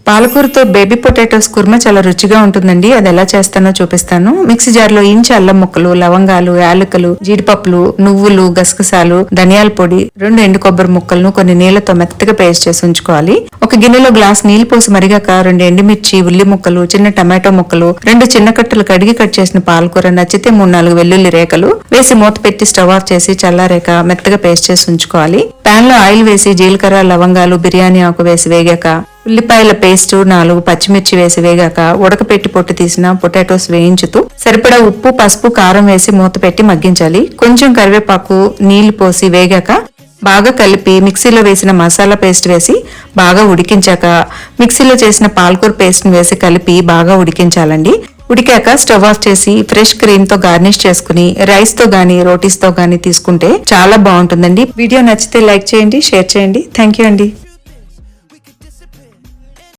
పాలకూరతో baby potatoes kurma చాలా రుచిగా ఉంటుందండి. అది ఎలా చేస్తానో చూపిస్తాను. మిక్సీ జార్ లో ఇంచి అల్లం ముక్కలు, లవంగాలు, యాలకులు, జీడిపప్పులు, నువ్వులు, గసగసాలు, ధనియాల పొడి, 2 ఎండు కొబ్బరి ముక్కలను కొన్ని నీళ్లతో మెత్తగా పేస్ట్ చేసి ఉంచుకోవాలి. ఒక గిన్నెలో గ్లాస్ నీళ్లు పోసి మరిగాక 2 ఎండుమిర్చి, ఉల్లి ముక్కలు, చిన్న టమాటో ముక్కలు, 2 చిన్న కట్టలు కడిగి కట్ చేసిన పాలకూర, నచ్చితే 3-4 వెల్లుల్లి రేకలు వేసి మూత పెట్టి స్టవ్ ఆఫ్ చేసి చల్లారేక మెత్తగా పేస్ట్ చేసి ఉంచుకోవాలి. పాన్ లో ఆయిల్ వేసి జీలకర్ర, లవంగాలు, బిర్యానీ ఆకు వేసి వేగాక ఉల్లిపాయల పేస్ట్, 4 పచ్చిమిర్చి వేసి వేగాక ఉడకపెట్టి పొట్టు తీసిన పొటాటోస్ వేయించుతూ సరిపడా ఉప్పు, పసుపు, కారం వేసి మూత పెట్టి మగ్గించాలి. కొంచెం కరివేపాకు, నీళ్లు పోసి వేగాక బాగా కలిపి మిక్సీలో వేసిన మసాలా పేస్ట్ వేసి బాగా ఉడికించాక మిక్సీలో చేసిన పాలకూర పేస్ట్ వేసి కలిపి బాగా ఉడికించాలండి. ఉడికాక స్టవ్ ఆఫ్ చేసి ఫ్రెష్ క్రీమ్ తో గార్నిష్ చేసుకుని రైస్ తో గానీ రోటీస్ తో గానీ తీసుకుంటే చాలా బాగుంటుందండి. వీడియో నచ్చితే లైక్ చేయండి, షేర్ చేయండి. థ్యాంక్ యూ అండి.